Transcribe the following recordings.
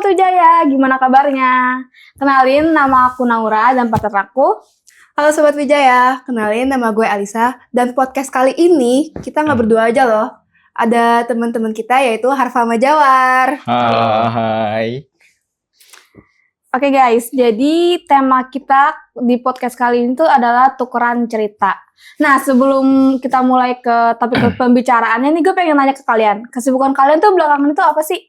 Wijaya, gimana kabarnya? Kenalin, nama aku Naura dan partner aku. Halo Sobat Wijaya, kenalin nama gue Alisa. Dan podcast kali ini kita nggak berdua aja loh. Ada teman-teman kita yaitu Harfa Majawar. Halo, hai. Oke guys, jadi tema kita di podcast kali ini tuh adalah tukeran cerita. Nah, sebelum kita mulai ke topik pembicaraannya nih, gue pengen nanya ke kalian. Kesibukan kalian tuh belakangan itu apa sih?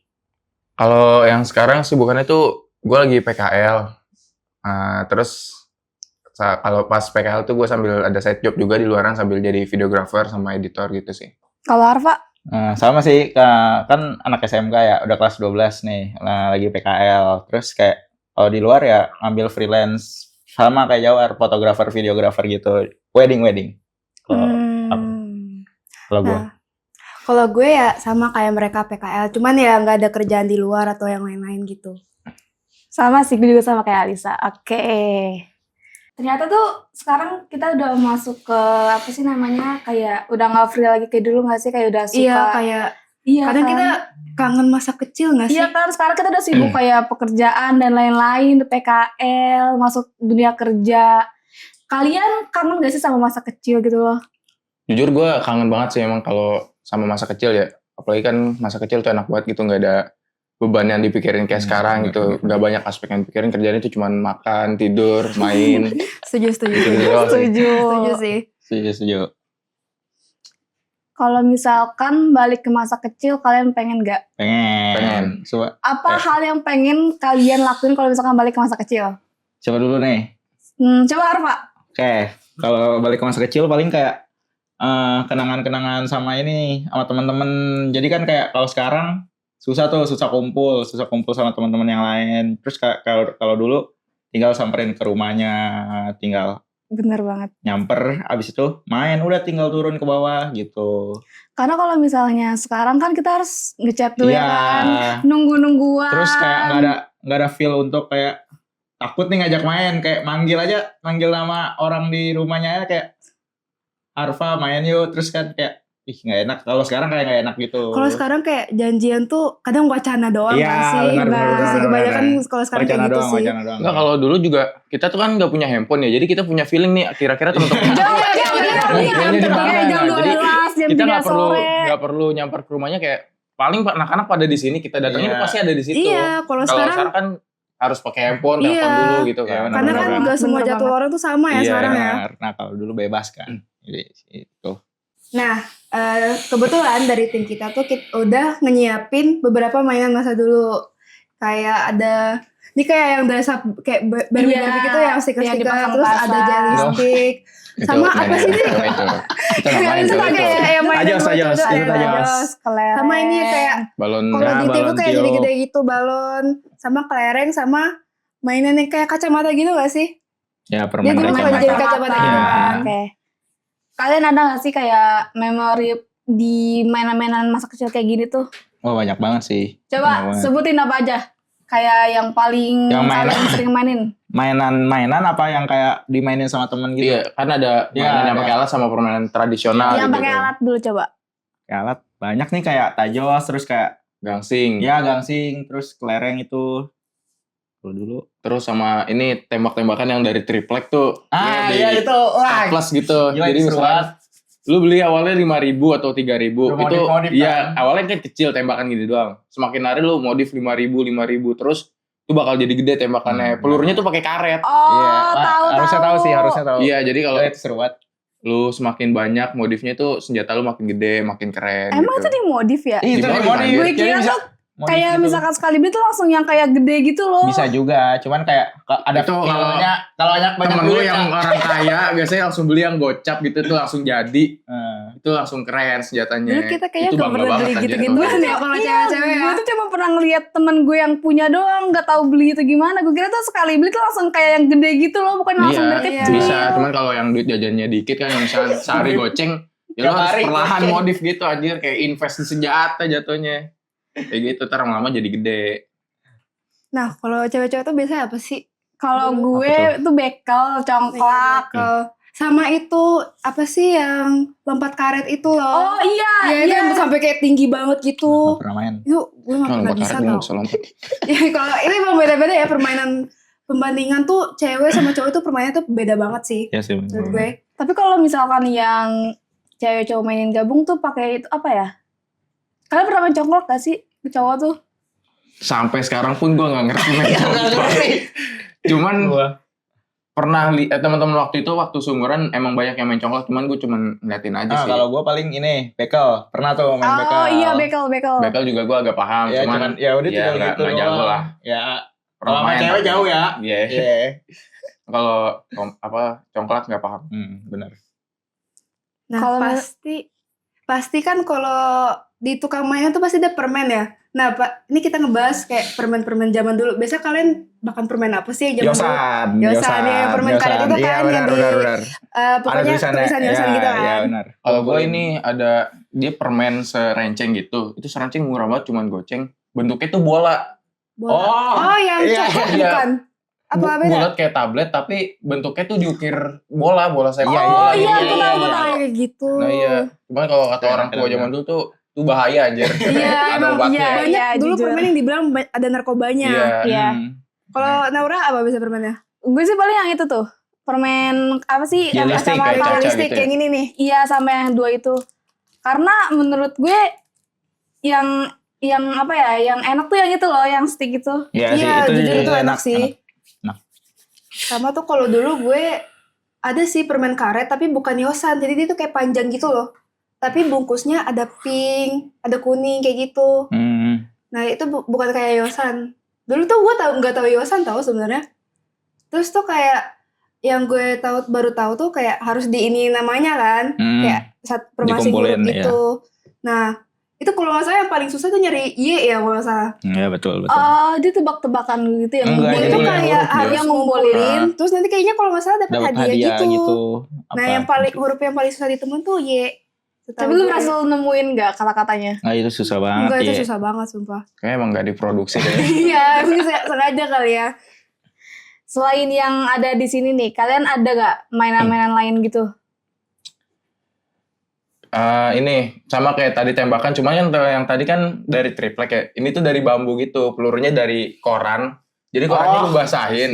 Kalau yang sekarang sibukannya tuh gue lagi PKL. Terus kalau pas PKL tuh gue sambil ada side job juga di luaran sambil jadi videographer sama editor gitu sih. Kalau Harfa? Sama sih, kan anak SMK ya, udah kelas 12 nih, lagi PKL. Terus kayak kalau di luar ya ngambil freelance sama kayak Jawar, fotografer, videografer gitu, wedding. Kalau gue. Kalau gue ya sama kayak mereka PKL, cuman ya nggak ada kerjaan di luar atau yang lain-lain gitu. Sama sih, gue juga sama kayak Alisa. Oke. Ternyata tuh sekarang kita udah masuk ke apa sih namanya, kayak udah nggak free lagi kayak dulu nggak sih, kayak udah suka. Iya, kayak kadang kan? kita kangen masa kecil nggak sih? Iya kan, sekarang kita udah sibuk kayak pekerjaan dan lain-lain, PKL, masuk dunia kerja. Kalian kangen gak sih sama masa kecil gitu loh? Jujur gue kangen banget sih emang kalau sama masa kecil ya. Apalagi kan masa kecil tuh enak banget gitu, nggak ada beban yang dipikirin kayak sekarang gitu. Nggak banyak aspek yang dipikirin, kerjaan itu cuma makan, tidur, main. Setuju sih. Kalau misalkan balik ke masa kecil, kalian pengen gak? Pengen. Apa hal yang pengen kalian lakuin kalau misalkan balik ke masa kecil? Coba dulu nih. Coba Arfa. Oke, kalau balik ke masa kecil paling kayak kenangan-kenangan sama ini, sama teman-teman. Jadi kan kayak kalau sekarang susah kumpul sama teman-teman yang lain. Terus kalau dulu tinggal samperin ke rumahnya, tinggal bener banget nyamper, abis itu main, udah tinggal turun ke bawah gitu. Karena kalau misalnya sekarang kan kita harus ngechat dulu ya kan, nungguan. Terus kayak nggak ada feel untuk kayak takut nih ngajak main, kayak manggil nama orang di rumahnya ya, kayak Arfa main yuk, terus kan kayak nggak enak. Kalau sekarang kayak nggak enak gitu. Kalau sekarang kayak janjian tuh kadang wacana doang kan sih. Itu sih kebanyakan kalau sekarang wacana kayak gitu doang, sih. Enggak, kalau dulu juga kita tuh kan nggak punya handphone ya, jadi kita punya feeling nih kira-kira teman-teman. Jadi kita nggak perlu nyamper ke rumahnya, kayak paling anak-anak pada di sini, kita datangnya pasti ada di situ. Iya, kalau sekarang kan harus pakai handphone, telepon dulu gitu kan. Karena kan nggak semua jadwal orang tuh sama ya sekarang ya. Nah kalau dulu bebas kan, jadi itu. Nah, kebetulan dari tim kita tuh udah nyiapin beberapa mainan masa dulu. Kayak ada, ini kayak yang dasar kayak Barbie gitu, yang stiker-stiker, terus ada jelly stick. Sama apa sih ini? Itu kayak mainan Ajos. Sama ini kayak balon. kalau di TV kayak gede-gede gitu, balon. Sama kelereng, sama mainan yang kayak kacamata gitu gak sih? Ya, permainan kacamata gitu. Oke. Kalian ada gak sih kayak memori di mainan-mainan masa kecil kayak gini tuh? Oh, banyak banget sih. Coba sebutin apa aja. Kayak yang paling kalian sering mainin. Mainan apa yang kayak dimainin sama temen gitu? Iya, kan ada mainan yang pakai alat sama permainan tradisional. Yang pakai alat dulu coba. Kayak alat banyak nih, kayak tajos, terus kayak gangsing. Ya, gangsing, terus kelereng itu. Dulu. Terus sama ini tembak-tembakan yang dari triplek tuh. Iya itu. Plus gitu. Gila, jadi misalnya lu beli awalnya 5.000 atau 3.000. Itu iya, kan? Awalnya kan kecil tembakan gitu doang. Semakin hari lu modif 5.000. Terus itu bakal jadi gede tembakannya. Pelurunya tuh pakai karet. Harusnya tahu. Iya, jadi kalau itu seru banget. Lu semakin banyak modifnya tuh senjata lu makin gede, makin keren. Emang gitu. itu dimodif ya? Itu dimodif. Gue kira tuh kayak misalkan sekali beli tuh langsung yang kayak gede gitu loh. Bisa juga, cuman kayak ada itu kalau banyak lu yang orang kaya biasanya langsung beli yang gocap gitu tuh langsung jadi. Itu langsung keren senjatanya. Dulu kita kayaknya itu gak pernah beli gitu-gituan ya kalau cewek-cewek ya. Gue tuh cuma pernah ngeliat temen gue yang punya doang, gak tahu beli itu gimana. Gue kira tuh sekali beli tuh langsung kayak yang gede gitu loh, bukan langsung dari kecil. Bisa, cuman kalau yang duit jajannya dikit kan, yang misalnya sehari goceng, ya lo harus perlahan modif gitu anjir, kayak invest di senjata jatuhnya. Kayak gitu, lama-lama jadi gede. Nah, kalau cewek-cewek tuh biasanya apa sih? Kalau gue tuh bekel, congklak. Sama itu apa sih yang lompat karet itu loh. Oh iya, Ya itu yang sampai kayak tinggi banget gitu. Nggak pernah main. Itu gue gak Kalau pernah lompat bisa karet gue nggak tau. bisa lompat. Ya kalau ini emang beda-beda ya permainan pembandingan tuh cewek sama cowok tuh permainannya tuh beda banget sih Ya sih. menurut gue. Tapi kalau misalkan yang cewek cowok mainin gabung tuh pakai itu apa ya? Kalian pernah main congklak gak sih cowok tuh? Sampai sekarang pun gue nggak ngerti main congklak. Cuman pernah lihat teman-teman waktu seumuran emang banyak yang main congklak, cuman gue cuman ngeliatin aja sih. Kalau gue paling ini bekel, pernah tuh main bekel. Oh iya, bekel. Bekel juga gue agak paham, Ya, cuman ya udah tinggal nggak gitu jago doang. lah. Ya, Pernah kalau sama main, cewek tapi- jauh ya. Iya. Iya. Kalau congklak nggak paham. Benar. Nah Kalau pasti kan kalau di tukang mainan tuh pasti ada permen ya. Nah Pak, ini kita ngebahas kayak permen-permen zaman dulu. Biasa kalian makan permen apa sih yang zaman dulu? Yosan, ya, yang permen karet itu Iya, kan, benar, yang di- benar. Pokoknya tulisan ya, gitu kan. Iya, benar. Kalau gue ini ada dia permen serenceng gitu. Itu serenceng murah banget, cuman goceng. Bentuknya tuh bola. Oh, yang iya, coklat iya. bukan? Apa beda? Bulat kayak tablet, tapi bentuknya tuh diukir bola sepak Iya, bola. Oh iya, gitu. aku tahu, aku Oh, tahu. kayak gitu. Nah iya, cuman kalau kata Keren, orang tua keren, zaman dulu tuh bahaya aja. Iya, Ada emang obatnya. iya. Banyak dulu jujur. permen yang dibilang ada narkobanya. Iya. Iya. Kalau Naura apa bisa permennya? Gue sih paling yang itu tuh. Permen apa sih? Iya, Yang listrik, sama kayak apa? Caca Listrik gitu ya? yang ini nih. Iya, sama yang dua itu. Karena menurut gue yang apa ya? Yang enak tuh yang itu loh, yang stick itu. Iya sih, Iya, itu jujur itu enak sih. enak. Sama tuh kalau dulu gue ada sih permen karet tapi bukan yosan. Jadi dia tuh kayak panjang gitu loh. Tapi bungkusnya ada pink, ada kuning kayak gitu. Nah itu bukan kayak yosan. Dulu tuh gue nggak tahu yosan tahu sebenarnya. Terus tuh kayak yang gue baru tahu tuh kayak harus ini namanya kan, kayak per masing huruf Dikumpulin, gitu. Nah itu kalau nggak salah yang paling susah tuh nyari Y ya kalau nggak salah. Iya, betul. Oh, dia tebak-tebakan gitu yang Enggak, Gue jadi itu yang kayak huruf harus dia. ngumpulin. Terus nanti kayaknya kalau nggak salah dapat Dapat hadiah, gitu. Nah Apa? yang paling huruf yang paling susah ditemuin tuh Y. Tapi lu berhasil nemuin gak kata-katanya? Nah, itu susah banget. Enggak, itu iya. susah banget sumpah. Kayaknya emang gak diproduksi deh. Iya, mungkin sengaja kali ya. Selain yang ada di sini nih, kalian ada gak mainan-mainan lain gitu? Ini sama kayak tadi tembakan, cuma yang tadi kan dari triplek ya. Ini tuh dari bambu gitu, pelurunya dari koran. Jadi korannya lu basahin.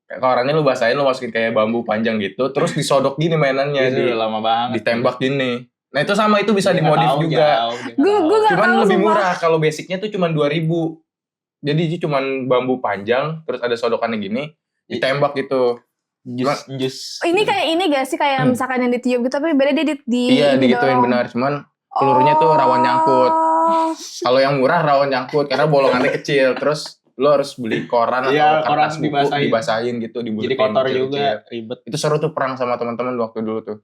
Korannya lu basahin, lu masukin kayak bambu panjang gitu, terus disodok gini mainannya, Itu udah lama banget. ditembak gini. Nah itu sama, itu bisa Dia dimodif nggak tahu, juga. Gue gak Cuman tahu lebih sumpah. murah, kalau basicnya tuh cuman 2.000. Jadi itu cuman bambu panjang, terus ada sodokannya gini, ditembak gitu. Jus. Ini kayak ini gak sih, kayak misalkan yang ditiup gitu, tapi beda dia Iya digituin benar, cuman pelurunya tuh rawan nyangkut. Oh. Kalau yang murah rawan nyangkut karena bolongannya kecil, terus lo harus beli koran Iya, atau kertas koran buku dibasahin gitu, Jadi dibuletin kotor kecil-kecil. juga, ribet. Itu seru tuh perang sama teman-teman waktu dulu tuh.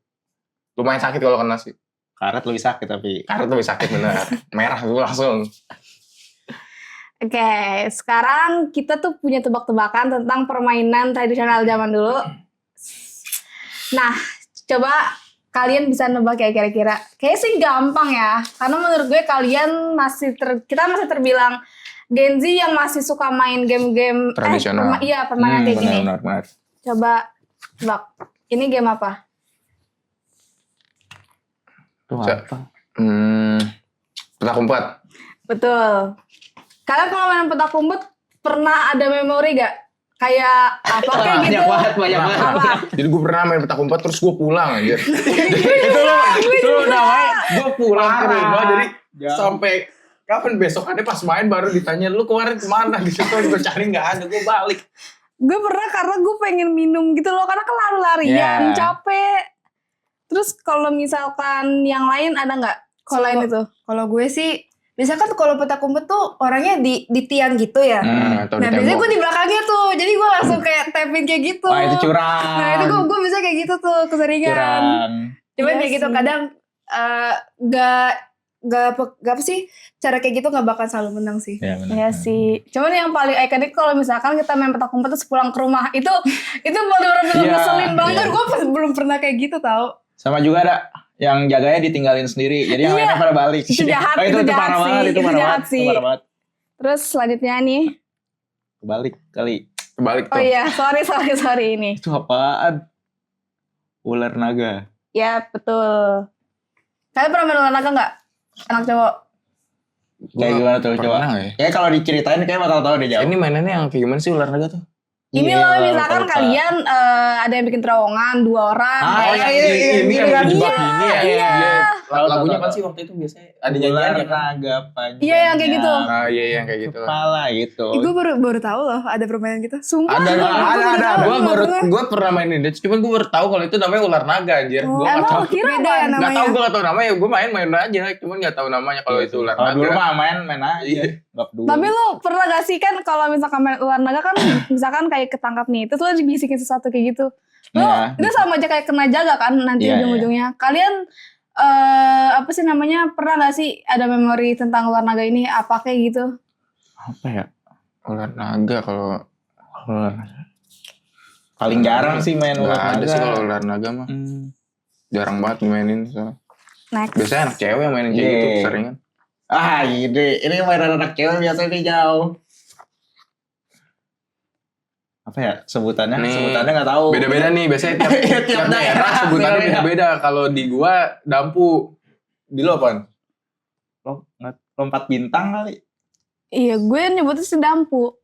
Lumayan sakit kalau kena sih. Karet lebih sakit tapi. Karena tuh sakit bener. Merah tuh langsung. Oke, sekarang kita tuh punya tebak-tebakan tentang permainan tradisional zaman dulu. Nah, coba kalian bisa nebak kayak kira-kira. Kayaknya sih gampang ya, karena menurut gue kalian kita masih terbilang Gen Z yang masih suka main game-game Tradisional. permainan kayak gini. Benar. Coba tebak. Ini game apa? Itu Sa- apa? Petak umpet. Betul. Kalian kalau main petak umpet pernah ada memori gak? Kayak apa kayak gitu? banyak banget. Apa? Jadi gue pernah main petak umpet terus gue pulang anjir. Itu namanya gue pulang ke Parah. rumah jadi Jangan. sampai kapan besokannya pas main baru ditanya lu kemarin kemana gitu, gue cari nggak ada, gue balik. Gue pernah karena gue pengen minum gitu loh, karena kan lari-larian, Yeah. capek. Terus kalau misalkan yang lain ada nggak? Kalau lain itu? Kalau gue sih, biasanya kan kalau petak umpet tuh orangnya di tiang gitu ya. Atau Nah di biasanya tembok. gue di belakangnya tuh, jadi gue langsung kayak tapin kayak gitu. Wah, itu curang. Nah itu gue bisa kayak gitu tuh keseringan. curang. Cuman Iya kayak gitu sih. kadang gak apa sih, cara kayak gitu gak bakal selalu menang sih. Ya, benar. Iya sih. Cuman yang paling ikonik kalau misalkan kita main petak umpet terus pulang ke rumah itu bener-bener Iya, ngeselin banget. iya. Gue belum pernah kayak gitu tau. Sama juga ada yang jaganya ditinggalin sendiri. Jadi yang Iya. lainnya pada balik. Itu jahat, Oh, itu jahat parah sih. banget, Itu parah jahat banget, sih. itu parah banget. Terus selanjutnya nih. Kebalik kali. Kebalik Oh tuh. iya, sorry ini. Itu apaan? Ular naga. Ya, betul. Kalian pernah main olahraga nggak? Anak cowok. Kayak gimana tuh coba? Pernah ya? Kayak kalau diceritain kayak bakal tahu deh jawab. Ini mainannya yang kayak gimana sih ular naga tuh? Ini Iya, loh, misalkan lupa. kalian ada yang bikin terowongan 2 orang. Ah, yang iya, ini iya, kan iya. dijebak ini ya. Iya. Lagunya Tahu, apa tahu. sih waktu itu biasanya? Ada Ular nyanyiannya kan? naga panjang. Iya, yang kayak gitu. Ah iya yang kayak gitu. Kepala gitu. Gue baru tahu loh ada permainan gitu. Sumpah. Ada. Gue Gue pernah mainin itu, cuman gue baru tahu kalau itu namanya ular naga anjir. Gue nggak Emang tahu. lu kira Beda ya apaan? Nggak tahu, namanya. gue nggak tahu namanya. Gue main aja, cuman nggak tahu namanya kalau itu ular Kalau dulu naga. mah main aja. Iya. Gak peduli. Tapi lu pernah gak sih kan kalau misalkan main ular naga kan misalkan kayak ketangkap nih, terus lu dibisikin sesuatu kayak gitu. Lu Iya. itu sama aja kayak kena jaga kan nanti Iya, ujung-ujungnya. Kalian apa sih namanya, pernah gak sih ada memori tentang ular naga ini apa kayak gitu? Apa ya? Ular naga kalau Ular. Paling jarang sih main ular nggak naga. ada sih kalau ular naga mah. Jarang banget mainin. So. Next. Biasanya anak cewek yang mainin kayak gitu Iya. seringan. Ah ini mainan anak cewek biasanya nih jauh. Apa ya sebutannya? Nih, Sebutannya nggak tahu. Beda-beda nih, biasanya tiap, Iya, tiap tiap daerah daerah sebutannya beda-beda. beda-beda. Kalau di gua dampu. Di lo apaan? Lompat bintang kali. Iya, gue nyebutnya si dampu.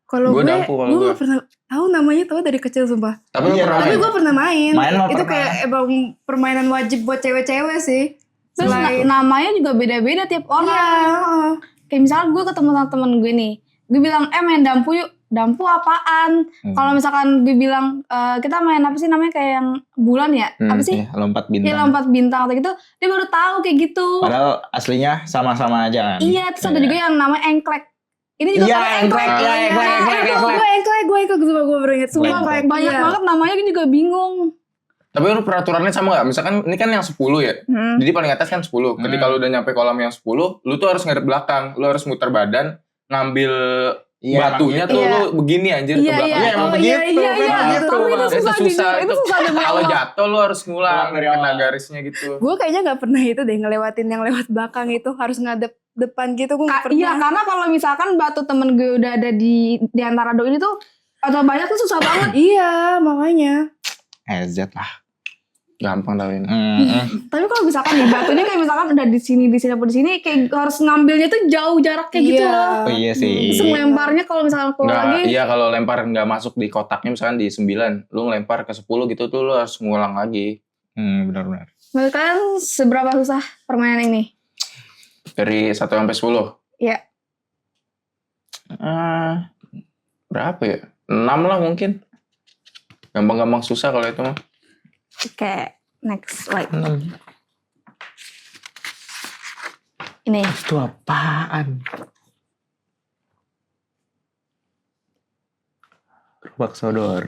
Kalau Gua gue, dampu kalau gue gua. gak pernah tahu namanya tuh dari kecil sumpah. Tapi lu Iya, pernah Tapi main? gue pernah main. Main mah Itu pernah. kayak emang permainan wajib buat cewek-cewek sih. Terus Selain namanya juga beda-beda tiap orang. Iya. Kayak misalnya gue ketemu sama temen gue nih, gue bilang main dampu yuk. Dampu apaan? Kalau misalkan gue bilang kita main apa sih namanya kayak yang bulan ya? Apa sih? Iya, lompat bintang. Iya, lompat bintang atau gitu. Dia baru tahu kayak gitu. Padahal aslinya sama-sama aja kan. Iya, terus ada juga yang namanya engklek. Ini juga Iya, pakai engklek. Iya, engklek, engklek, engklek. Gue sumpah gue baru inget. Sumpah Engklek. banyak Iya. banget namanya, gue juga bingung. Tapi lu peraturannya sama gak? Misalkan ini kan yang 10 ya. Jadi paling atas kan 10. Ketika lu udah nyampe kolam yang 10, lu tuh harus ngadep belakang. Lu harus muter badan, ngambil Iya, batunya emang tuh gitu. lu begini anjir ke Iya, belakang. iya. emang Oh, begitu. iya, iya, memang iya. gitu. Tapi itu Itu susah susah jujur. Itu susah demi Kalau Allah. jatuh lu harus ngulang Ngulang dari kena awal. garisnya gitu. Gue kayaknya gak pernah itu deh ngelewatin yang lewat belakang itu harus ngadep depan gitu. Gue gak pernah. Iya, karena kalau misalkan batu temen gue udah ada di antara dua ini tuh atau banyak tuh susah banget. Iya makanya. EZ lah. Gampang tau ini. Tapi kalau misalkan nih batunya kayak misalkan udah di sini apa di sini, kayak harus ngambilnya tuh jauh jaraknya gitu Iya. loh. Oh iya sih. Terus ngelemparnya kalau misalkan keluar Nggak, lagi. iya kalau lempar nggak masuk di kotaknya misalkan di 9, lu ngelempar ke 10 gitu tuh lu harus ngulang lagi. Benar-benar. Menurut kalian seberapa susah permainan ini? Dari 1 sampai 10. Iya. Berapa ya? 6 lah mungkin. Gampang-gampang susah kalau itu mah. Oke, next slide. 6. Ini. Itu apaan? Gerobak sodor.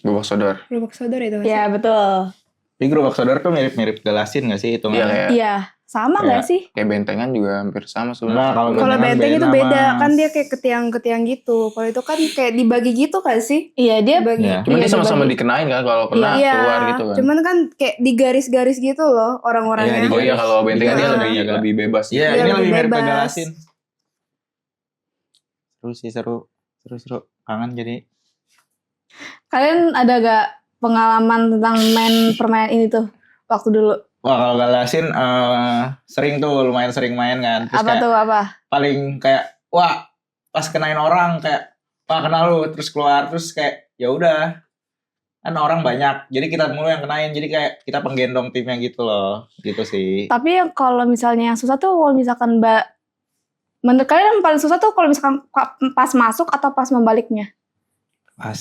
Gerobak sodor. Gerobak sodor itu. Ya betul. Tapi gerobak sodor tuh mirip-mirip galasin gak sih itu? Iya kayak Iya, sama Kayak- nggak sih? kayak bentengan juga hampir sama Nah, sebenarnya. kalau Kalau Bentengan benteng itu beda, beda Mas. kan dia kayak ketiang-ketiang gitu. Kalau itu kan kayak dibagi gitu kan sih? Iya, dia Dibagi. Iya. Cuman dia sama-sama dibagi. dikenain kan kalau kena Iya, keluar gitu kan. cuman kan kayak di garis-garis gitu loh orang-orangnya. Iya, Oh iya kalau bentengan dia Iya. lebih bebas. Iya, Iya, ini lebih lebih mirip bebas. galasin. Seru sih, seru. Seru. Kangen jadi. Kalian ada gak pengalaman tentang main permainan ini tuh waktu dulu? Wah, kalau galasin sering tuh, lumayan sering main kan. Terus Apa kayak tuh apa? paling kayak wah, pas kenain orang kayak wah kenal lu, terus keluar terus kayak ya udah. Kan orang banyak, jadi kita mulu yang kenain. Jadi kayak kita penggendong timnya gitu loh. Gitu sih. Tapi yang kalau misalnya yang susah tuh kalau misalkan menurut kalian yang paling susah tuh kalau misalkan pas masuk atau pas membaliknya? Pas.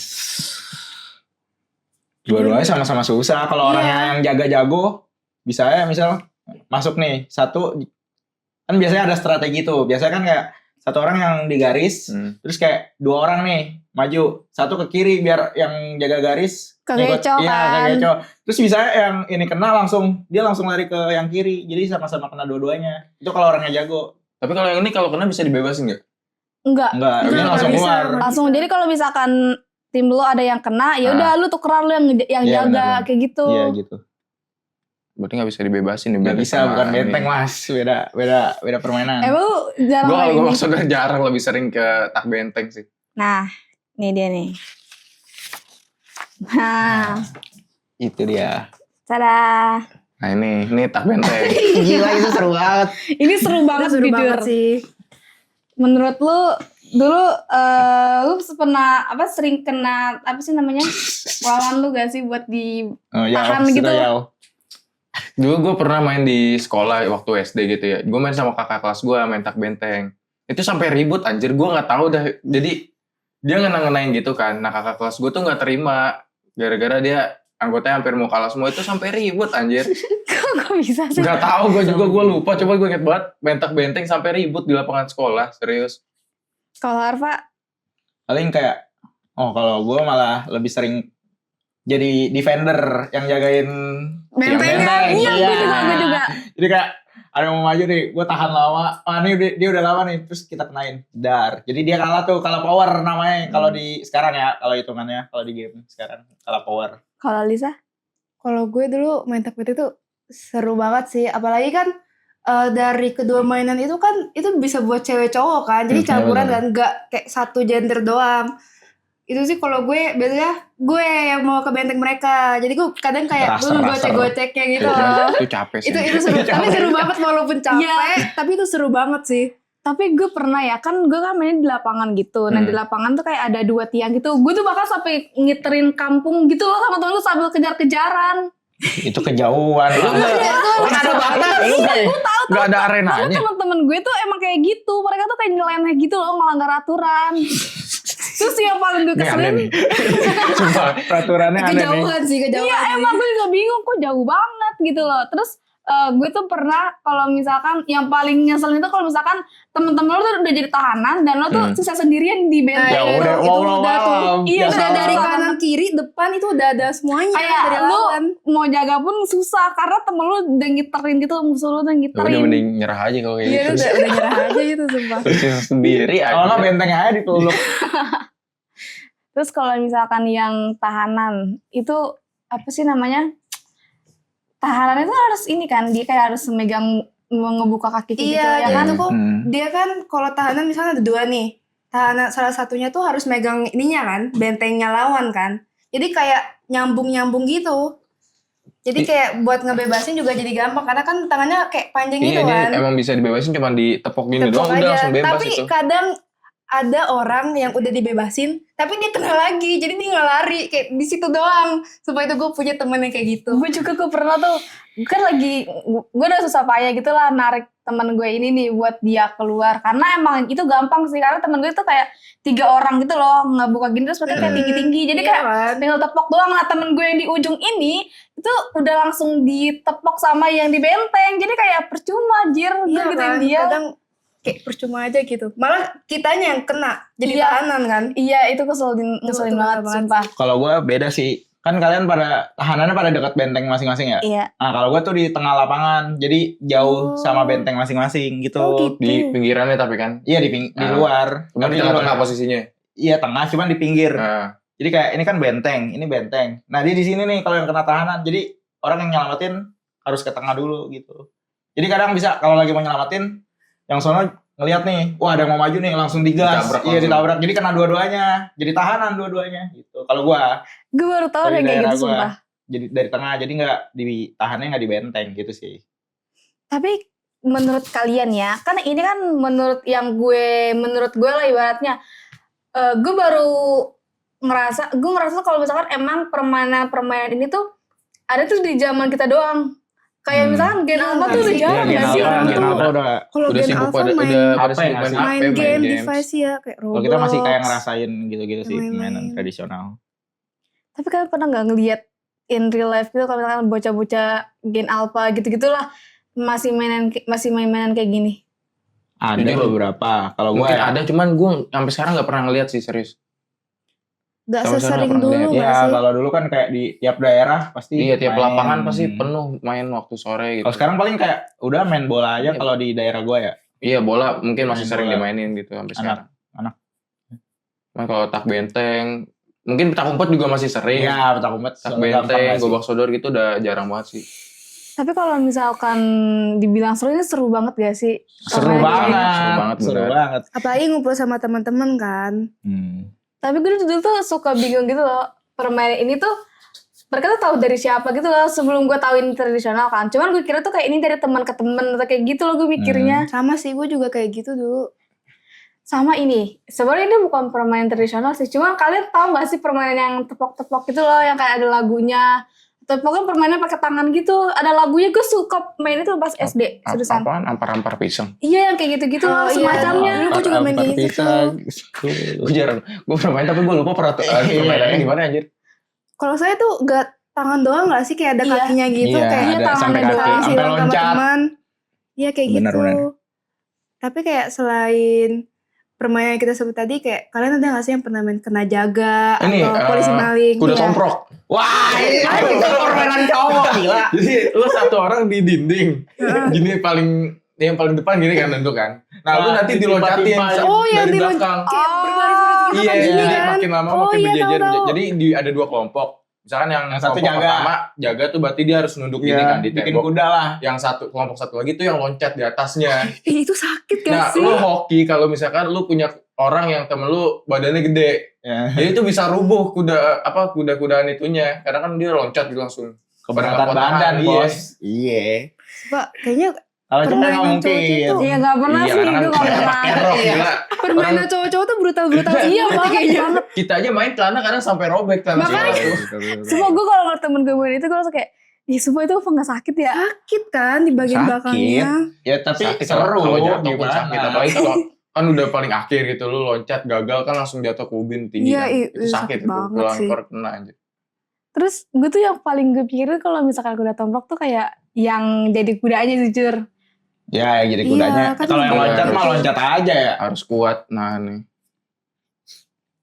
Dua-duanya sama-sama susah. Kalau orangnya yang jaga jago, bisa ya misal masuk nih satu, kan biasanya ada strategi tuh. Biasanya kan kayak satu orang yang di garis, terus kayak 2 orang nih maju, satu ke kiri biar yang jaga garis Kegeco Iya, kan? kegeco. Terus bisa yang ini kena dia langsung lari ke yang kiri. Jadi sama-sama kena dua-duanya. Itu kalau orangnya jago. Tapi kalau yang ini kalau kena bisa dibebasin nggak? Enggak. Enggak, Enggak, ini langsung bisa. keluar. Langsung, jadi kalau misalkan tim lu ada yang kena, ya udah lu tukeran lu yang Iya, jaga benar. kayak gitu. Iya gitu. Berarti nggak bisa dibebasin. Nggak bisa, bukan benteng mas. Beda permainan. Emang lu jarang Gue kalau main gue ini? maksudnya jarang, lebih sering ke tak benteng sih. Nah, ini dia nih. Nah, Itu dia. Tada. Nah ini tak benteng. Gila itu seru banget. Ini seru banget Seru jujur. banget sih. Menurut lu dulu lu pernah sering kena apa sih namanya lawan lu gak sih buat di tahan gitu? Dulu gue pernah main di sekolah waktu SD gitu ya. Gue main sama kakak kelas gue main tak benteng. Itu sampai ribut anjir, gue nggak tahu dah. Jadi dia ngenang-ngenain gitu kan. Nah kakak kelas gue tuh nggak terima gara-gara dia anggotanya hampir mau kalah semua, itu sampai ribut anjir. Kok bisa sih? Gak tahu gue juga, gue lupa. Coba gue inget banget main tak benteng sampai ribut di lapangan sekolah, serius. Kalau Arfa Paling kayak, kalau gue malah lebih sering jadi defender yang jagain Bentengnya, iya gue juga. Jadi kayak ada yang mau maju nih, gue tahan lama. Ini dia udah lama nih, terus kita kenain. Dar. Jadi dia kalah power namanya. Kalau di sekarang ya, kalau hitungannya, kalau di game sekarang kalah power. Kalau Lisa? Kalau gue dulu main tak benteng itu seru banget sih. Apalagi kan dari kedua mainan itu kan itu bisa buat cewek cowok kan. Jadi campuran kan, nggak kayak satu gender doang. Itu sih kalau gue biasanya gue yang mau ke benteng mereka. Jadi gue kadang kayak Raser. dulu gocek-goceknya gitu. Itu capek sih. Itu seru. Tapi seru banget walaupun capek. Tapi itu seru banget sih. Tapi gue pernah ya, kan gue kan main di lapangan gitu. Nah di lapangan tuh kayak ada 2 tiang gitu. Gue tuh bakal sampai ngiterin kampung gitu loh sama temen gue sambil kejar-kejaran. Itu kejauhan. Kan ada batas. Gak ada Karena arenanya. temen-temen gue tuh emang kayak gitu. Mereka tuh kayak nyeleneh gitu loh, melanggar aturan. Terus yang paling gue Ini aneh keselin, nih. Sumpah. Peraturannya aneh nih. Kejauhan sih, kejauhan. iya emang gue juga bingung kok jauh banget gitu loh. Terus gue tuh pernah kalau misalkan yang paling nyeselin itu kalau misalkan temen-temen lo tuh udah jadi tahanan dan lo tuh sisa sendirian di benteng. Ya itu udah, udah tuh. Iya, Udah dari kanan kiri depan itu udah ada semuanya Kayak dari lu lawan. mau jaga pun susah karena temen lu udah ngiterin gitu, musuh lu udah Udah ngiterin. mending nyerah aja kalau kayak Iya gitu. udah nyerah aja gitu sumpah. Terus sendiri aja. Kalau nggak bentengnya aja dituluk. Terus kalau misalkan yang tahanan itu apa sih namanya? Tahanan itu harus ini kan, dia kayak harus memegang ngebuka kaki gitu Iya, ya jadi kan? tuh kok dia kan kalau tahanan misalnya ada 2 nih. Tahanan salah satunya tuh harus megang ininya kan, bentengnya lawan kan. Jadi kayak nyambung-nyambung gitu. Jadi kayak buat ngebebasin juga jadi gampang karena kan tangannya kayak panjang gitu Iya, dia kan. emang bisa dibebasin cuma ditepok gini Tepok doang, udah langsung bebas Tapi itu. kadang ada orang yang udah dibebasin tapi dia kena lagi, jadi dia nggak lari kayak di situ doang. Supaya itu gue punya temen yang kayak gitu. Gue juga pernah tuh, kan lagi gue udah susah payah gitu lah narik temen gue ini nih buat dia keluar karena emang itu gampang sih karena temen gue tuh kayak 3 orang gitu loh ngebuka gini terus mereka kayak tinggi-tinggi jadi Iya kayak kan? tinggal tepok doang. Nah temen gue yang di ujung ini itu udah langsung ditepok sama yang di benteng jadi kayak percuma jir gue Iya gituin kan? dia. Kadang kayak percuma aja gitu. Malah kitanya yang kena jadi Iya. tahanan kan. Iya itu ngeselin Itu banget banget. sumpah. Kalau gue beda sih. Kan kalian pada tahanannya pada dekat benteng masing-masing ya? Iya. Nah kalau gue tuh di tengah lapangan. Jadi jauh sama benteng masing-masing gitu. Oh, gitu. Di pinggirannya tapi kan. Iya di luar. Cuma di tengah-tengah posisinya. Iya tengah cuman di pinggir. Nah, Jadi kayak ini kan benteng, ini benteng. Nah dia di sini nih kalau yang kena tahanan. Jadi orang yang nyelamatin harus ke tengah dulu gitu. Jadi kadang bisa kalau lagi mau nyelamatin, yang sono ngelihat nih, wah ada yang mau maju nih langsung digas. Ditabrak Iya langsung. ditabrak. Jadi kena dua-duanya. Jadi tahanan dua-duanya gitu. Kalau gua Gue baru tahu Dari ada kayak daerah gitu gua. sumpah. jadi dari tengah, jadi nggak ditahannya nggak di benteng gitu sih. Tapi menurut kalian ya, kan ini kan menurut gue lah ibaratnya, gue baru ngerasa kalau misalkan emang permainan ini tuh ada tuh di zaman kita doang. Kayak misalkan Gen Nah, Alpha tuh udah iya, jarang Gen gak sih Alpha, orang Gen tuh? Alpha udah Kalau udah Gen sibuk Alpha pada main udah pada apa sibuk ya, main ngasih? HP, main game games. device ya kayak Roblox. Kalau kita masih kayak ngerasain gitu-gitu sih Main-main. mainan tradisional. Tapi kalian pernah gak ngeliat in real life gitu kalau misalkan bocah-bocah Gen Alpha gitu-gitulah masih main-mainan kayak gini? Ada Jujur, beberapa. Kalau gua Mungkin ya, ada, cuman gue sampai sekarang nggak pernah ngeliat sih, serius. Gak Sama-sama sesering pernah dulu lihat. gak ya sih? kalau dulu kan kayak di tiap daerah pasti Iya, tiap main. lapangan pasti penuh main waktu sore gitu. Kalau sekarang paling kayak udah main bola aja Iya. kalau di daerah gua ya. Iya, bola mungkin masih Main sering bola. dimainin gitu sampai sekarang. anak. Cuman kalau tak benteng, mungkin petak umpet juga masih sering. Iya, petak umpet. Tak gampang benteng, nggak sih? gobak sodor gitu udah jarang banget sih. Tapi kalau misalkan dibilang seru ini seru banget gak sih? Seru Permainan ini? banget. Seru Seru banget, banget. Apalagi ngumpul sama teman-teman kan. Tapi gue dulu tuh suka bingung gitu loh. Permainan ini tuh mereka tuh tahu dari siapa gitu loh sebelum gue tahu ini tradisional kan. Cuman gue kira tuh kayak ini dari teman ke teman atau kayak gitu loh gue mikirnya. Sama sih, gue juga kayak gitu dulu. Sama ini, sebenarnya ini bukan permainan tradisional sih. Cuma kalian tahu gak sih permainan yang tepok-tepok gitu loh, yang kayak ada lagunya. Atau pokoknya permainan pakai tangan gitu. Ada lagunya, gue suka main itu pas SD. Seriusan. Apaan? Ampar-ampar pisang. Iya yang kayak gitu-gitu loh semacamnya. Dulu gue juga main kayak gitu tuh. Gue pernah main tapi gue lupa peraturan permainannya gimana anjir. Kalau saya tuh gak tangan doang gak sih, kayak ada Iya. kakinya gitu, Iya, kayak ada tangannya sampai kaki, saling sampai silang sama loncat. teman. Iya kayak Benar, gitu. benar. Tapi kayak selain permainan yang kita sebut tadi, kayak kalian ada gak sih yang pernah main kena jaga Ini, atau polisi maling? Kuda Iya. tomprok. Wah, itu permainan cowok gila. Jadi lu satu orang di dinding. Gini yang paling depan gini kan tentu kan. Nah, lu nanti diloncatin Tiba-tiba. Oh, yang dari diloncat- belakang. Kayak berbaris-baris gitu Iya, kan gini jadi kan. makin lama Oh, makin iya, berjejer. tahu-tahu. Jadi ada 2 kelompok. Misalkan yang Yang satu kelompok jaga. pertama jaga tuh berarti dia harus nunduk gini kan di bikin tembok. kuda lah. Yang kelompok satu lagi tuh yang loncat di atasnya. Ih, itu sakit gak Nah, sih? lu hoki kalau misalkan lu punya orang yang temen lu badannya gede. Ya. Jadi itu bisa rubuh kuda-kudaan itunya. Karena kan dia loncat gitu langsung. Keberatan Potongan, badan, iya. bos. Iya. Pak, kayaknya Kalau cowok Permainan nggak mungkin. cowok itu. Iya gak pernah Iya, sih, karena gue kan gak pakai pernah. rok Iya. gila. permainan cowok-cowok tuh brutal-brutal sih. Iya banget. Kita aja main celana kadang sampai robek celana Makanya. sepatu. Sumpah gue kalau ngeliat temen gue main itu gue langsung kayak, ih sumpah itu apa gak sakit ya? Sakit kan di bagian Sakit. belakangnya. Ya tapi Sakit seru. kalau jatuh pun Gimana? sakit. Apalagi kalau kan udah paling akhir gitu lu loncat gagal kan langsung jatuh ke ubin tinggi Iya, kan. iya, Itu sakit itu. banget Tulang sih. ekor kena aja. Terus gue tuh yang paling gue pikirin kalau misalkan kuda tomprok tuh kayak yang jadi kudanya jujur. Ya, jadi Iya, kudanya. kan Kalau yang iya. loncat mah loncat aja ya. Harus kuat nahan.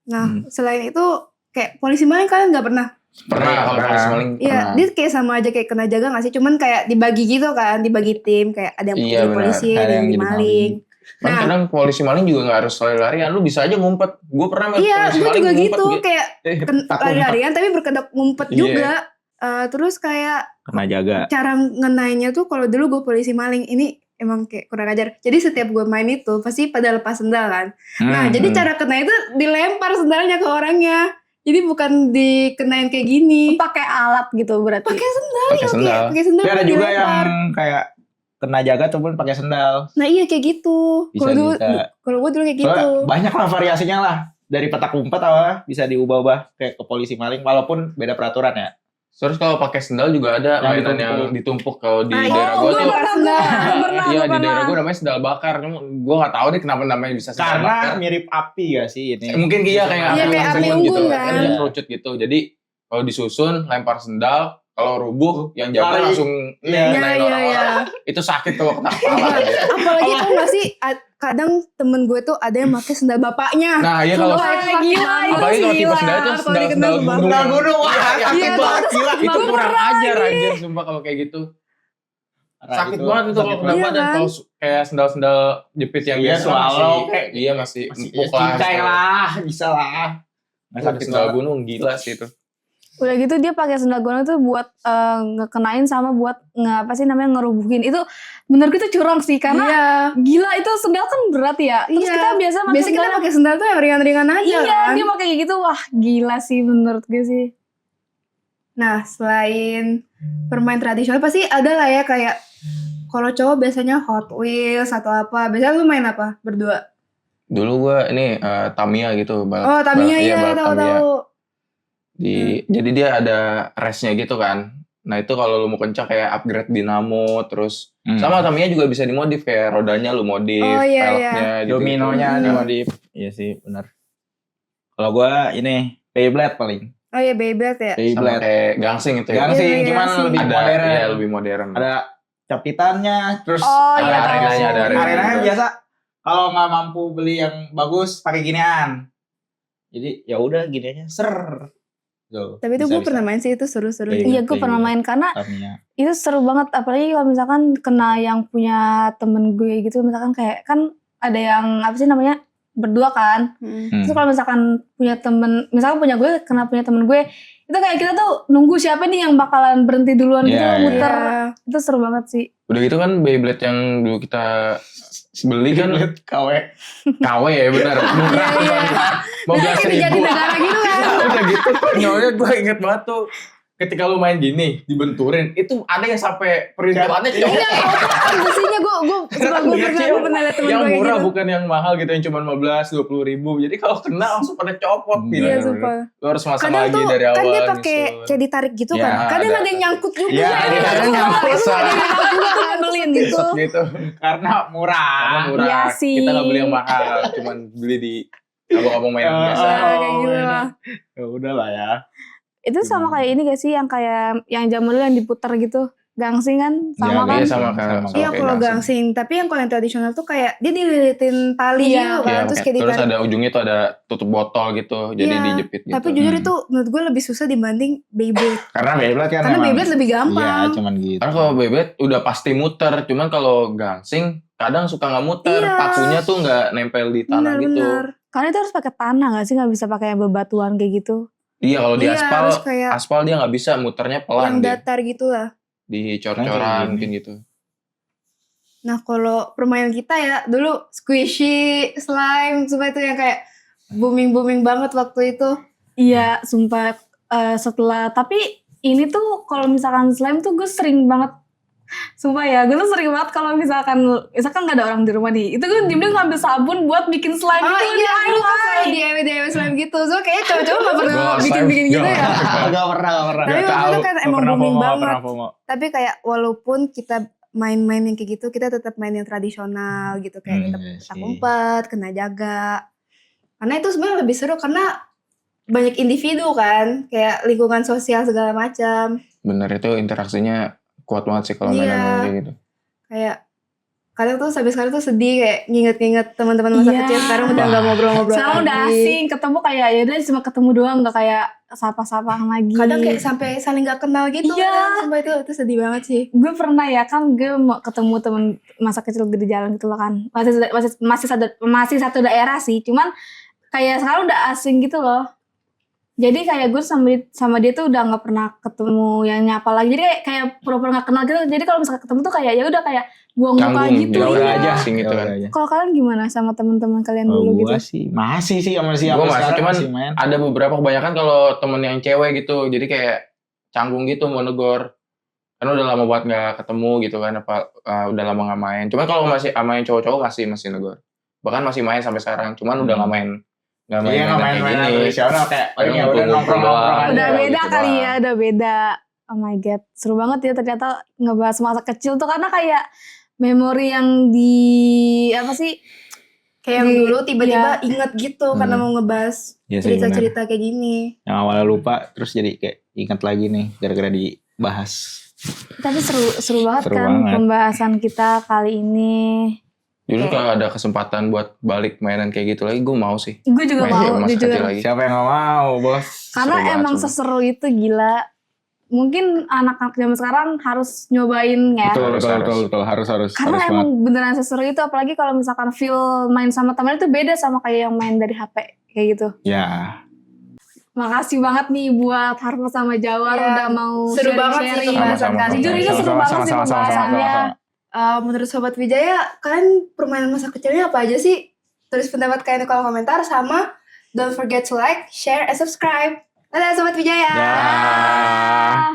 Nah, selain itu kayak polisi maling kalian nggak pernah? Pernah kalau Pernah. polisi maling Iya, pernah. dia kayak sama aja kayak kena jaga nggak sih? Cuman kayak dibagi gitu kan, dibagi tim, kayak ada yang Iya, jadi benar. polisi, Ada ada yang yang jadi maling. Kan Nah, kadang polisi maling juga gak harus lari-larian. Lu bisa aja ngumpet. Gue pernah liat iya, polisi gue maling juga ngumpet gitu, kayak Tak lari-larian tapi berkedok ngumpet Iya. juga. Terus kayak Kena jaga. cara ngenainnya tuh kalau dulu gue polisi maling ini emang kayak kurang ajar. Jadi setiap gue main itu pasti pada lepas sendal kan. Nah, jadi cara kena itu dilempar sendalnya ke orangnya. Jadi bukan dikenain kayak gini. Pakai alat gitu berarti. Pakai sendal pakai ya, sendal. pakai sendal. Tapi ada juga dilempar. yang kayak kena jaga cuman pakai sendal. Nah iya kayak gitu. Bisa, bisa. Kalau gue dulu kayak gitu. Soalnya banyak lah variasinya lah. Dari petak umpet apa bisa diubah-ubah kayak ke polisi maling walaupun beda peraturan ya. Terus kalau pakai sendal juga ada Yang mainan ditumpuk. yang ditumpuk kalau di Nah, daerah oh, gue gue tuh. pernah sendal. Iya di daerah gue namanya sendal bakar. Gue gak tahu deh kenapa namanya bisa sendal bakar. Karena mirip api gak sih ini? Mungkin iya kayak Iya, kayak api unggun unggun gitu. kan. Ada kerucut gitu. Jadi kalau disusun lempar sendal, kalau rubuh yang jaga Lari. langsung Iya, ngenain iya, orang-orang. iya. Itu sakit kalau kena kepala. gitu. Apalagi tau gak sih, kadang temen gue tuh ada yang pakai sendal bapaknya. Nah iya kalau Wah, itu gila, apalagi kalau tipe gila. sendal itu Kalau sendal dikenal gunung. bapaknya. Sendal gunung, wah, Iya, sakit iya, banget, gila. itu kurang ajar anjir sumpah kalau kayak gitu. Nah, Sakit banget itu kalau kena Iya, badan kan? kalau kayak sendal-sendal jepit yang Iya, biasa swallow, kayak iya masih masih empuk lah. cincai lah, bisa lah. Nggak Ada sakit sendal banget. gunung gila sih itu. Udah gitu dia pakai sendal gunung tuh buat ngekenain sama buat apa sih namanya ngerubuhin. Itu menurut gue tuh curang sih karena Iya. gila itu sendal kan berat ya. Terus Iya. kita biasa pakai Biasanya kita sendal. pakai sendal tuh yang ringan-ringan aja Iya, kan. dia pakai kayak gitu. Wah, gila sih menurut gue sih. Nah, selain permain tradisional pasti ada lah ya kayak kalau cowok biasanya Hot Wheels atau apa. Biasanya lu main apa berdua? Dulu gua ini Tamiya gitu balap. Oh, Tamiya balap- ya, balap Tamiya. tahu-tahu. Jadi dia ada race-nya gitu kan. Nah itu kalau lu mau kencang kayak upgrade dinamo terus sama Tamiya juga bisa dimodif kayak rodanya lu modif, Oh, iya, peleknya gitu. Dominonya Hmm. dimodif. Iya sih, benar. Kalau gua ini Beyblade paling. Oh iya, Beyblade ya. Sama Beyblade. kayak gangsing itu ya. Gangsing, Iya, iya, cuman gangsing. lebih Ada modern. iya lebih modern. Ada capitannya, terus Oh, Ada iya, tahu. arenanya, ada arenanya. arenanya biasa. Kalau nggak mampu beli yang bagus, pakai ginian. Jadi ya udah gini aja, ser. Tuh, Tapi itu bisa, gue bisa. pernah main sih, itu seru-seru. Iya. sih. Iya, gue pernah main karena Tamiya. itu seru banget. Apalagi kalau misalkan kena yang punya temen gue gitu. Misalkan kayak kan ada yang apa sih namanya berdua kan. Terus kalau misalkan punya temen, misalkan punya gue kena punya temen gue, itu kayak kita tuh nunggu siapa nih yang bakalan berhenti duluan gitu Iya, iya. muter. Iya. Itu seru banget sih. Udah gitu kan Beyblade yang dulu kita beli kan KW. KW ya benar. Murah Iya, iya. banget. Kayak di 15.000. Jatinegara gitu kan. Udah gitu konyolnya gue inget banget tuh. ketika lu main gini dibenturin, itu ada yang sampai perintilannya cowok. Besinya gue pernah liat temen Yang gue kayak murah gitu. bukan yang mahal gitu, yang cuma 15-20 ribu. Jadi kalau kena langsung pada copot gitu. Iya sumpah. Lu harus masang Kadang lagi tuh dari awal. kan dia pakai nyusun. kayak ditarik gitu Ya, kan. Kadang ada. ada yang nyangkut juga. Ya, Ada ada yang nyangkut. Nyebelin gitu. Set gitu. Karena murah. Karena murah. Iya sih. Kita nggak beli yang mahal, cuman beli di abang-abang main biasa. kayak gitu lah. Ya udah lah ya. Itu sama kayak ini gak sih yang kayak yang zaman dulu yang diputar gitu. Gangsing kan sama kan? Iya sama kan. Iya kalau gangsing, tapi yang kalau yang tradisional tuh kayak dia dililitin tali Iya. gitu kan, terus kayak terus ditarik. ada ujungnya tuh ada tutup botol gitu, jadi Iya, dijepit gitu. Tapi jujur itu menurut gue lebih susah dibanding Beyblade. Karena Beyblade kan Karena emang- Beyblade lebih gampang. Iya, cuman gitu. Kan kalau Beyblade udah pasti muter, cuman kalau gangsing kadang suka nggak muter, Iya. pakunya tuh nggak nempel di tanah gitu. Benar-benar. Karena itu harus pakai tanah gak sih? Gak bisa pakai bebatuan kayak gitu. Iya kalau di Iya, aspal, harus kayak aspal dia nggak bisa muternya yang pelan dia, datar gitu lah. di Kayak cor-coran gini. mungkin gitu. Nah kalau permainan kita ya dulu squishy, slime, semua itu yang kayak booming banget waktu itu. Iya, sumpah setelah tapi ini tuh kalau misalkan slime tuh gue sering banget. Sumpah ya, gue tuh sering banget kalau misalkan gak ada orang di rumah nih. Itu gue diem-diem ngambil sabun buat bikin slime Oh itu iya, dulu pas DIY. DIY slime gitu. So kayaknya cowok-cowok gak pernah Gua bikin-bikin slime, gitu ya. Gak pernah. Tapi Nggak waktu itu tahu, kan Gak emang pernah booming FOMO, banget. gak pernah FOMO. Tapi kayak walaupun kita main-main yang kayak gitu, kita tetap main yang tradisional gitu. Kayak tetap Iya petak sih. umpet, kena jaga. Karena itu sebenarnya lebih seru karena banyak individu kan. Kayak lingkungan sosial segala macam. Bener itu interaksinya kuat banget sih kalau Iya. mainan kayak gitu. Kayak kadang tuh sampai sekarang tuh sedih kayak nginget-nginget teman-teman masa Iya. kecil sekarang udah nggak ngobrol-ngobrol Sekarang lagi. udah asing, ketemu kayak ya udah cuma ketemu doang, gak kayak sapa-sapaan lagi. Kadang kayak sampai saling nggak kenal gitu. Iya. Kan. Sumpah itu sedih banget sih. Gue pernah ya kan gue mau ketemu temen masa kecil gue di jalan gitu loh kan. Masih satu daerah sih, cuman kayak sekarang udah asing gitu loh. Jadi kayak gue sama dia tuh udah nggak pernah ketemu yang nyapa lagi. Jadi kayak pura-pura nggak kenal gitu. Jadi kalau misalnya ketemu tuh kayak ya udah kayak buang muka Canggung, gitu. ya udah iya. aja sing gitu Ya kan. udah aja. Kalau kalian gimana sama teman-teman kalian Kalau dulu gua gitu? sih masih Gua sampai masih, sekarang cuman masih main. Ada beberapa kebanyakan kalau temen yang cewek gitu, jadi kayak canggung gitu mau negor. Karena udah lama banget nggak ketemu gitu kan, udah lama nggak main. Cuman kalau masih sama yang cowok-cowok masih negor. Bahkan masih main sampai sekarang, cuman udah nggak main. Nggak Iya, nggak kayak main gini. tradisional kayak paling ya udah Ngumpul-ngumpul nongkrong-nongkrong doang. aja. Udah Iya, beda gitu kali doang. ya, udah beda. Oh my god, seru banget ya ternyata ngebahas masa kecil tuh karena kayak memori yang di apa sih? Kayak yang dulu tiba-tiba Iya. inget gitu karena mau ngebahas Iya sih, cerita-cerita kayak gini. Yang awalnya lupa terus jadi kayak ingat lagi nih gara-gara dibahas. Tapi seru banget Seru kan banget. pembahasan kita kali ini. Dulu Kayak- kalau ada kesempatan buat balik mainan kayak gitu lagi, gue mau sih. Gue juga Main mau sama masa jujur. kecil lagi. Siapa yang gak mau, Bos? Karena Seru banget, emang sumpah. seseru itu gila. Mungkin anak-anak zaman sekarang harus nyobain ya. Betul. Harus Karena banget. emang beneran seseru itu, apalagi kalau misalkan feel main sama teman itu beda sama kayak yang main dari HP kayak gitu. Ya. Makasih banget nih buat Harpo sama Jawar Iya, udah mau seru banget sih sharing-sharing. pembahasan Sama-sama. kali Jujur ini. ini seru banget sih pembahasannya. Menurut Sobat Wijaya, kalian permainan masa kecilnya apa aja sih? Tulis pendapat kalian di kolom komentar sama don't forget to like, share, and subscribe. Dadah Sobat Wijaya! Ya. Ah.